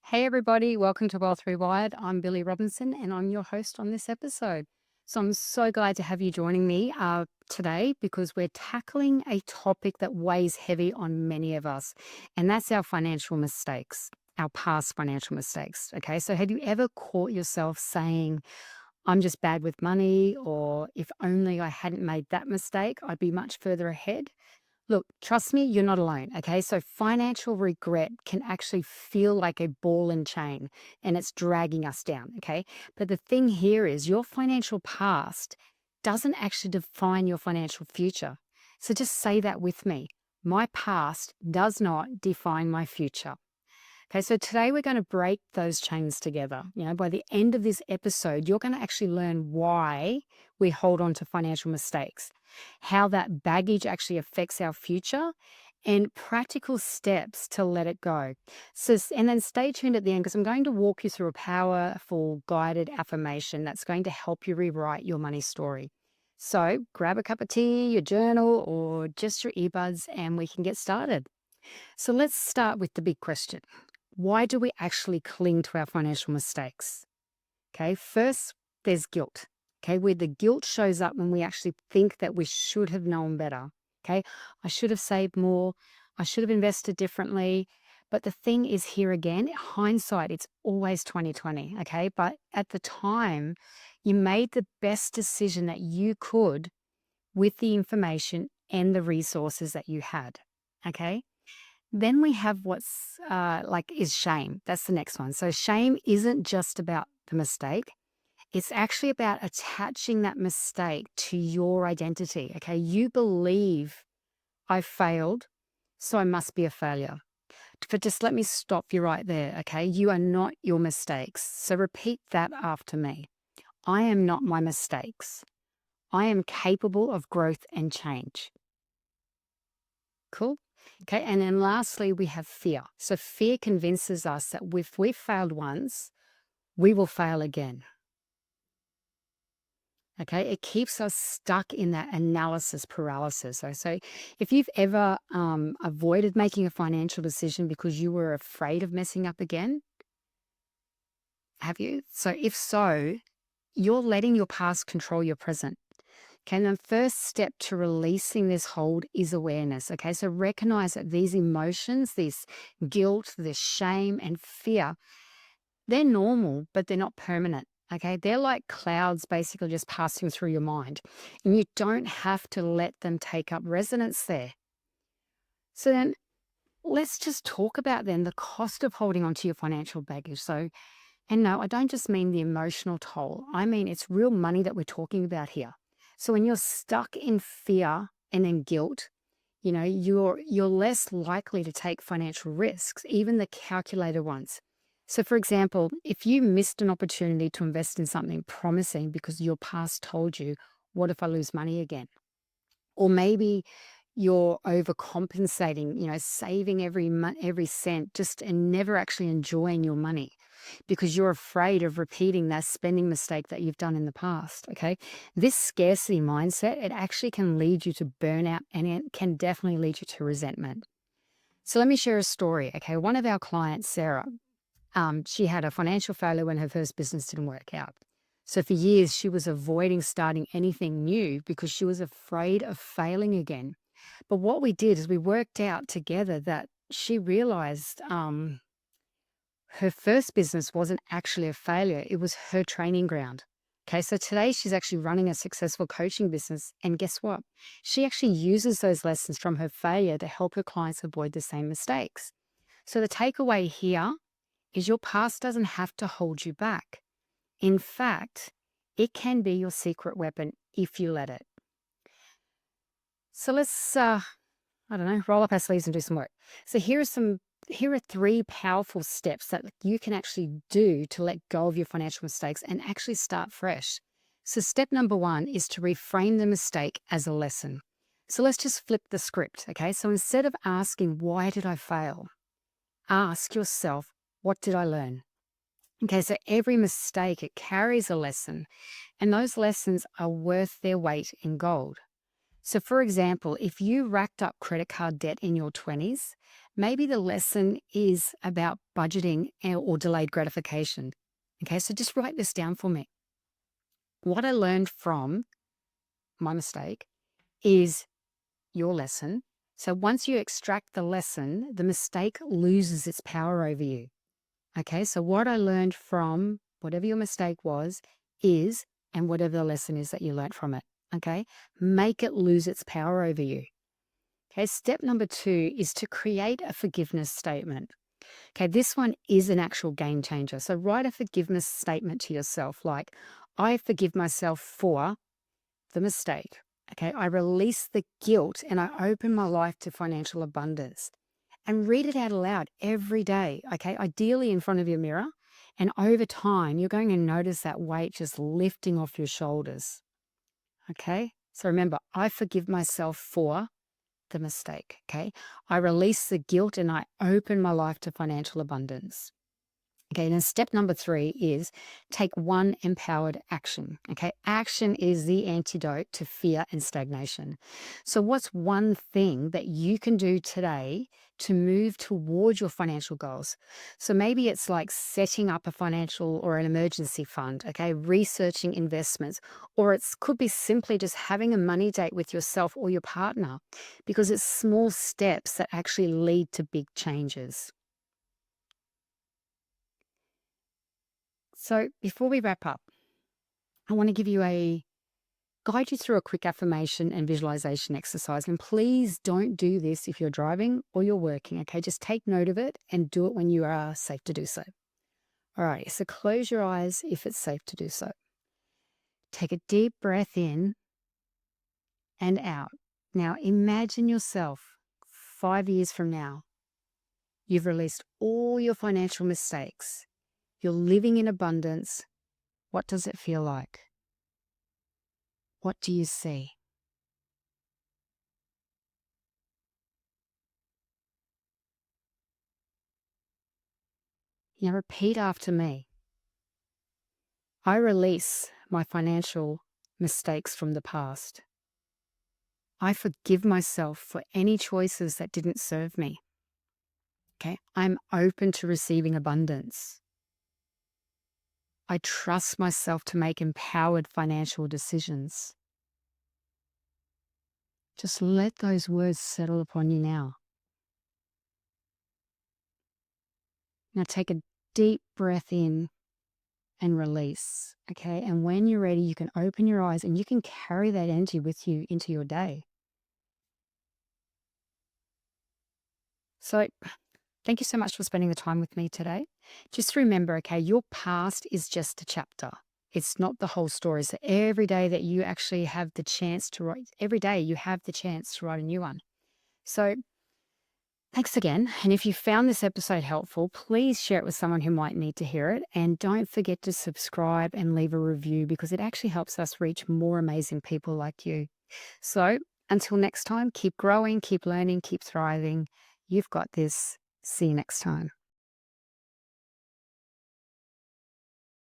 Hey, everybody, welcome to Wealth Rewired. I'm Billie Robinson and I'm your host on this episode. So, I'm so glad to have you joining me today because we're tackling a topic that weighs heavy on many of us, and that's our financial mistakes, our past financial mistakes. Okay, so have you ever caught yourself saying, I'm just bad with money, or if only I hadn't made that mistake, I'd be much further ahead? Look, trust me, you're not alone. Okay. So financial regret can actually feel like a ball and chain and it's dragging us down. Okay. But the thing here is your financial past doesn't actually define your financial future. So just say that with me. My past does not define my future. Okay, so today we're going to break those chains together. By the end of this episode, you're going to actually learn why we hold on to financial mistakes, how that baggage actually affects our future, and practical steps to let it go. And then stay tuned at the end because I'm going to walk you through a powerful guided affirmation that's going to help you rewrite your money story. So grab a cup of tea, your journal, or just your earbuds, and we can get started. So let's start with the big question. Why do we actually cling to our financial mistakes? Okay, first, there's guilt. Okay, where the guilt shows up when we actually think that we should have known better. Okay, I should have saved more, I should have invested differently. But the thing is, here again, hindsight, it's always 2020. Okay, but at the time, you made the best decision that you could with the information and the resources that you had. Okay. Then we have what's is shame. That's the next one. So shame isn't just about the mistake. It's actually about attaching that mistake to your identity. Okay. You believe I failed, so I must be a failure. But just let me stop you right there. Okay. You are not your mistakes. So repeat that after me. I am not my mistakes. I am capable of growth and change. Cool. Okay. And then lastly, we have fear. So fear convinces us that if we've failed once, we will fail again. Okay. It keeps us stuck in that analysis paralysis. So if you've ever avoided making a financial decision because you were afraid of messing up again, have you? So if so, you're letting your past control your present. Okay, and the first step to releasing this hold is awareness. Okay, so recognize that these emotions, this guilt, this shame, and fear, they're normal, but they're not permanent. Okay, they're like clouds basically just passing through your mind, and you don't have to let them take up residence there. So then let's just talk about then the cost of holding on to your financial baggage. And no, I don't just mean the emotional toll. I mean, it's real money that we're talking about here. So when you're stuck in fear and in guilt, you're less likely to take financial risks, even the calculated ones. So for example, if you missed an opportunity to invest in something promising because your past told you, what if I lose money again? Or maybe you're overcompensating, saving every cent just and never actually enjoying your money because you're afraid of repeating that spending mistake that you've done in the past. Okay. This scarcity mindset, it actually can lead you to burnout and it can definitely lead you to resentment. So let me share a story. Okay. One of our clients, Sarah, she had a financial failure when her first business didn't work out. So for years, she was avoiding starting anything new because she was afraid of failing again. But what we did is we worked out together that she realized her first business wasn't actually a failure, it was her training ground. Okay, so today she's actually running a successful coaching business. And guess what? She actually uses those lessons from her failure to help her clients avoid the same mistakes. So the takeaway here is your past doesn't have to hold you back. In fact, it can be your secret weapon if you let it. So let's, I don't know, roll up our sleeves and do some work. So here are three powerful steps that you can actually do to let go of your financial mistakes and actually start fresh. So step number one is to reframe the mistake as a lesson. So let's just flip the script, okay? So instead of asking, why did I fail? Ask yourself, what did I learn? Okay, so every mistake, it carries a lesson, and those lessons are worth their weight in gold. So, for example, if you racked up credit card debt in your 20s, Maybe the lesson is about budgeting or delayed gratification. Okay, so just write this down for me. What I learned from my mistake is your lesson. So once you extract the lesson, the mistake loses its power over you. Okay, so what I learned from whatever your mistake was is, and whatever the lesson is that you learned from it. Okay, make it lose its power over you. Okay, step number 2 is to create a forgiveness statement. Okay, this one is an actual game changer. So write a forgiveness statement to yourself like, I forgive myself for the mistake. Okay, I release the guilt and I open my life to financial abundance. And read it out aloud every day. Okay, ideally in front of your mirror. And over time, you're going to notice that weight just lifting off your shoulders. Okay, so remember, I forgive myself for the mistake. Okay, I release the guilt and I open my life to financial abundance. Okay, and then step number 3 is take one empowered action. Okay, action is the antidote to fear and stagnation. So, what's one thing that you can do today to move towards your financial goals? So, maybe it's like setting up a financial or an emergency fund, okay, researching investments, or it could be simply just having a money date with yourself or your partner, because it's small steps that actually lead to big changes. So, before we wrap up, I want to guide you through a quick affirmation and visualization exercise. And please don't do this if you're driving or you're working, okay? Just take note of it and do it when you are safe to do so. All right, so close your eyes if it's safe to do so. Take a deep breath in and out. Now, imagine yourself 5 years from now. You've released all your financial mistakes. You're living in abundance. What does it feel like? What do you see? Now repeat after me. I release my financial mistakes from the past. I forgive myself for any choices that didn't serve me. Okay, I'm open to receiving abundance. I trust myself to make empowered financial decisions. Just let those words settle upon you now. Now take a deep breath in and release. Okay, and when you're ready, you can open your eyes and you can carry that energy with you into your day. So, thank you so much for spending the time with me today. Just remember, okay, your past is just a chapter. It's not the whole story. So every day that you actually have the chance to write, every day you have the chance to write a new one. So thanks again. And if you found this episode helpful, please share it with someone who might need to hear it. And don't forget to subscribe and leave a review because it actually helps us reach more amazing people like you. So until next time, keep growing, keep learning, keep thriving. You've got this. See you next time.